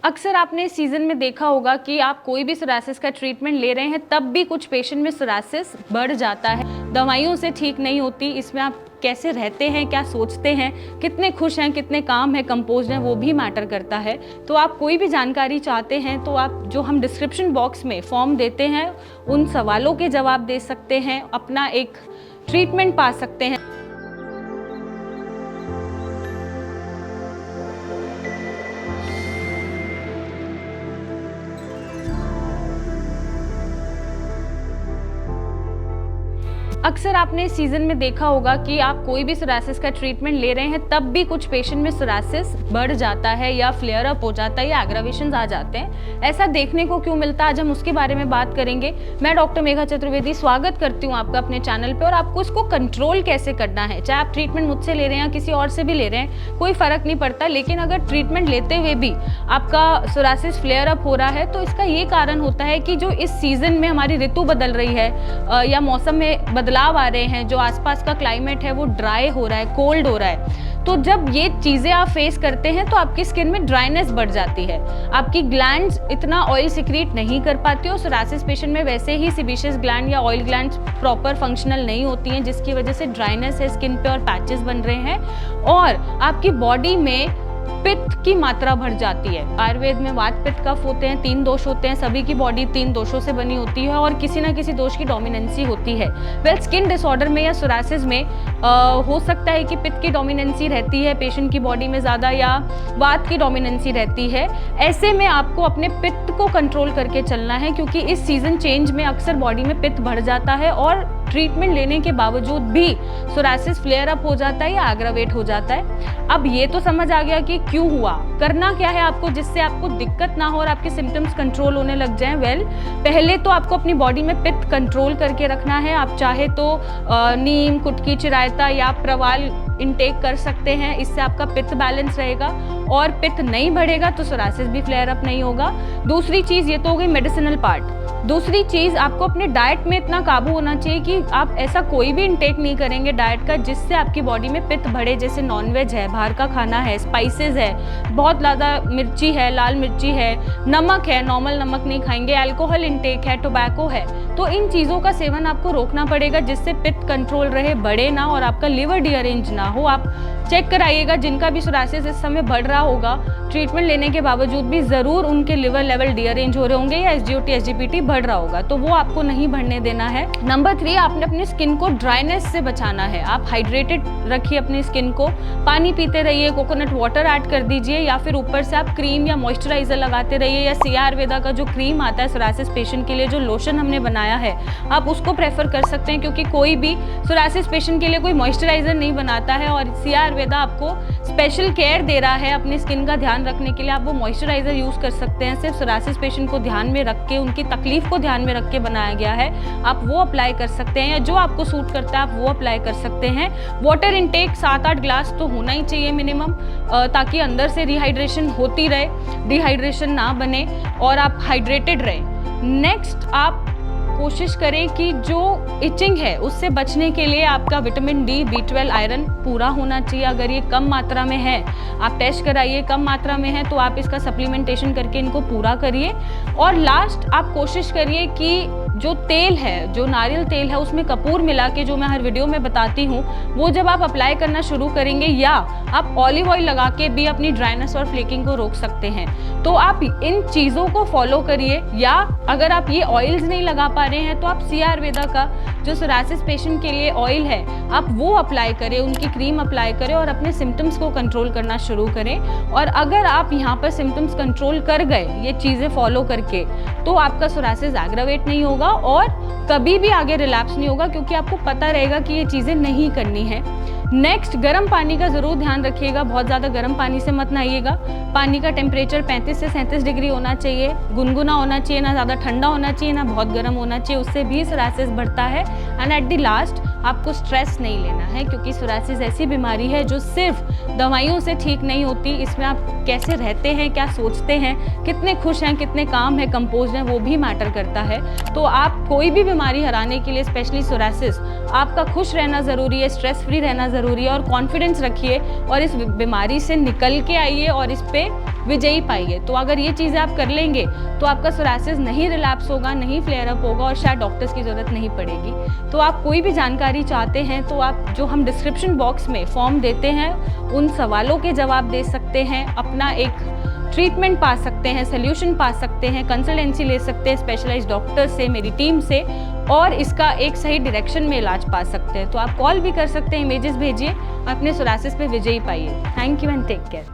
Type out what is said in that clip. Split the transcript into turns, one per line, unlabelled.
अक्सर आपने इस सीज़न में देखा होगा कि आप कोई भी सोरासिस का ट्रीटमेंट ले रहे हैं तब भी कुछ पेशेंट में सोरासिस बढ़ जाता है, दवाइयों से ठीक नहीं होती। इसमें आप कैसे रहते हैं, क्या सोचते हैं, कितने खुश हैं, कितने काम है, कंपोज्ड हैं, वो भी मैटर करता है। तो आप कोई भी जानकारी चाहते हैं तो आप जो हम डिस्क्रिप्शन बॉक्स में फॉर्म देते हैं उन सवालों के जवाब दे सकते हैं, अपना एक ट्रीटमेंट पा सकते हैं। अक्सर आपने इस सीज़न में देखा होगा कि आप कोई भी सोरासिस का ट्रीटमेंट ले रहे हैं तब भी कुछ पेशेंट में सोरासिस बढ़ जाता है या फ्लेयर अप हो जाता है या एग्रावेशंस आ जाते हैं। ऐसा देखने को क्यों मिलता है, आज हम उसके बारे में बात करेंगे। मैं डॉक्टर मेघा चतुर्वेदी स्वागत करती हूँ आपका अपने चैनल पे। और आपको इसको कंट्रोल कैसे करना है, चाहे आप ट्रीटमेंट मुझसे ले रहे हैं या किसी और से भी ले रहे हैं, कोई फ़र्क नहीं पड़ता। लेकिन अगर ट्रीटमेंट लेते हुए भी आपका सोरासिस फ्लेयर अप हो रहा है तो इसका ये कारण होता है कि जो इस सीज़न में हमारी ऋतु बदल रही है या मौसम में बदलाव आ रहे हैं, जो आसपास का क्लाइमेट है वो ड्राई हो रहा है, कोल्ड हो रहा है। तो जब ये चीज़ें आप फेस करते हैं तो आपकी स्किन में ड्राइनेस बढ़ जाती है, आपकी ग्लैंड्स इतना ऑयल सिक्रीट नहीं कर पाती और सोरासिस पेशेंट में वैसे ही सेबेशियस ग्लैंड या ऑयल ग्लैंड्स प्रॉपर फंक्शनल नहीं होती हैं, जिसकी वजह से ड्राइनेस है स्किन पे और पैचेस बन रहे हैं और आपकी बॉडी में पित्त की मात्रा बढ़ जाती है। आयुर्वेद में वात पित्त कफ होते हैं, 3 दोष होते हैं, सभी की बॉडी 3 दोषों से बनी होती है और किसी ना किसी दोष की डोमिनेंसी होती है। स्किन डिसऑर्डर में या सोरासिस में हो सकता है कि पित्त की डोमिनेंसी रहती है पेशेंट की बॉडी में ज़्यादा या वात की डोमिनेंसी रहती है। ऐसे में आपको अपने पित्त को कंट्रोल करके चलना है, क्योंकि इस सीजन चेंज में अक्सर बॉडी में पित्त बढ़ जाता है और ट्रीटमेंट लेने के बावजूद भी सोरासिस फ्लेयर अप हो जाता है या एग्रावेट हो जाता है। अब ये तो समझ आ गया कि क्यों हुआ, करना क्या है आपको जिससे आपको दिक्कत ना हो और आपके सिम्टम्स कंट्रोल होने लग जाएं। पहले तो आपको अपनी बॉडी में पित्त कंट्रोल करके रखना है। आप चाहे तो नीम, कुटकी, चिरायता या प्रवाल इनटेक कर सकते हैं, इससे आपका पित्त बैलेंस रहेगा और पित्त नहीं बढ़ेगा तो सोरासिस भी फ्लेयर अप नहीं होगा। दूसरी चीज़ ये तो हो गई मेडिसिनल पार्ट। दूसरी चीज़, आपको अपने डाइट में इतना काबू होना चाहिए कि आप ऐसा कोई भी इनटेक नहीं करेंगे डाइट का जिससे आपकी बॉडी में पित्त बढ़े। जैसे नॉनवेज है, बाहर का खाना है, स्पाइसेस है, बहुत ज़्यादा मिर्ची है, लाल मिर्ची है, नमक है, नॉर्मल नमक नहीं खाएंगे, अल्कोहल इनटेक है, टोबैको है। तो इन चीज़ों का सेवन आपको रोकना पड़ेगा जिससे पित्त कंट्रोल रहे, बढ़े ना और आपका लिवर डीअरेंज ना हो। आप चेक कराइएगा, जिनका भी सोरासिस इस समय बढ़ रहा होगा ट्रीटमेंट लेने के बावजूद भी ज़रूर उनके लिवर लेवल डीअरेंज हो रहे होंगे या SGOT SGPT बढ़ रहा होगा, तो वो आपको नहीं बढ़ने देना है। नंबर 3, आपने अपनी स्किन को ड्राइनेस से बचाना है। आप हाइड्रेटेड रखिए अपनी स्किन को, पानी पीते रहिए, कोकोनट वाटर ऐड कर दीजिए या फिर ऊपर से आप क्रीम या मॉइस्चराइजर लगाते रहिए या सिया आयुर्वेदा का जो क्रीम आता है सोरासिस पेशेंट के लिए, जो लोशन हमने बनाया है, आप उसको प्रेफर कर सकते हैं, क्योंकि कोई भी सोरासिस पेशेंट के लिए कोई मॉइस्चराइजर नहीं बनाता है और सिया आयुर्वेदा आपको स्पेशल केयर दे रहा है अपनी स्किन का ध्यान रखने के लिए। आप वो मॉइस्चराइजर यूज़ कर सकते हैं, सिर्फ सोरासिस पेशेंट को ध्यान में रख के, उनकी तकलीफ को ध्यान में रख के बनाया गया है। आप वो अप्लाई कर सकते हैं या जो आपको सूट करता है आप वो अप्लाई कर सकते हैं। वाटर इनटेक 7-8 ग्लास तो होना ही चाहिए मिनिमम, ताकि अंदर से रिहाइड्रेशन होती रहे, डिहाइड्रेशन ना बने और आप हाइड्रेटेड रहें। नेक्स्ट, आप कोशिश करें कि जो इचिंग है उससे बचने के लिए आपका विटामिन D, B12, आयरन पूरा होना चाहिए। अगर ये कम मात्रा में है आप टेस्ट कराइए, कम मात्रा में है तो आप इसका सप्लीमेंटेशन करके इनको पूरा करिए। और लास्ट, आप कोशिश करिए कि जो तेल है, जो नारियल तेल है, उसमें कपूर मिला के, जो मैं हर वीडियो में बताती हूँ, वो जब आप अप्लाई करना शुरू करेंगे या आप ऑलिव ऑयल लगा के भी अपनी ड्राइनेस और फ्लेकिंग को रोक सकते हैं। तो आप इन चीज़ों को फॉलो करिए, या अगर आप ये ऑयल्स नहीं लगा पा रहे हैं तो आप सिया आयुर्वेदा का जो सोरासिस पेशेंट के लिए ऑयल है आप वो अप्लाई करें, उनकी क्रीम अप्लाई करें और अपने सिम्टम्स को कंट्रोल करना शुरू करें। और अगर आप यहाँ पर सिम्टम्स कंट्रोल कर गए ये चीज़ें फॉलो करके, तो आपका सोरासिस एग्रावेट नहीं होगा और कभी भी आगे रिलैप्स नहीं होगा, क्योंकि आपको पता रहेगा कि ये चीज़ें नहीं करनी है। नेक्स्ट, गर्म पानी का ज़रूर ध्यान रखिएगा, बहुत ज़्यादा गर्म पानी से मत नहाइएगा। पानी का टेम्परेचर 35 से 37 डिग्री होना चाहिए, गुनगुना होना चाहिए, ना ज़्यादा ठंडा होना चाहिए ना बहुत गर्म होना चाहिए, उससे भी सोरासिस बढ़ता है। एंड एट द लास्ट, आपको स्ट्रेस नहीं लेना है, क्योंकि सोरासिस ऐसी बीमारी है जो सिर्फ दवाइयों से ठीक नहीं होती। इसमें आप कैसे रहते हैं, क्या सोचते हैं, कितने खुश हैं, कितने काम है, कंपोज्ड हैं, वो भी मैटर करता है। तो आप कोई भी बीमारी हराने के लिए, स्पेशली सोरासिस, आपका खुश रहना ज़रूरी है, स्ट्रेस फ्री रहना ज़रूरी है और कॉन्फिडेंस रखिए और इस बीमारी से निकल के आइए और इस पे विजयी पाइए। तो अगर ये चीज़ें आप कर लेंगे तो आपका सोरासिस नहीं रिलैप्स होगा, नहीं फ्लेयर अप होगा और शायद डॉक्टर्स की ज़रूरत नहीं पड़ेगी। तो आप कोई भी जानकारी चाहते हैं तो आप जो हम डिस्क्रिप्शन बॉक्स में फॉर्म देते हैं उन सवालों के जवाब दे सकते हैं, अपना एक ट्रीटमेंट पा सकते हैं, सोल्यूशन पा सकते हैं, कंसल्टेंसी ले सकते हैं स्पेशलाइज्ड डॉक्टर से, मेरी टीम से, और इसका एक सही डायरेक्शन में इलाज पा सकते हैं। तो आप कॉल भी कर सकते हैं, इमेजेस भेजिए, अपने सोरासिस पे विजयी पाइए। Thank you and take care.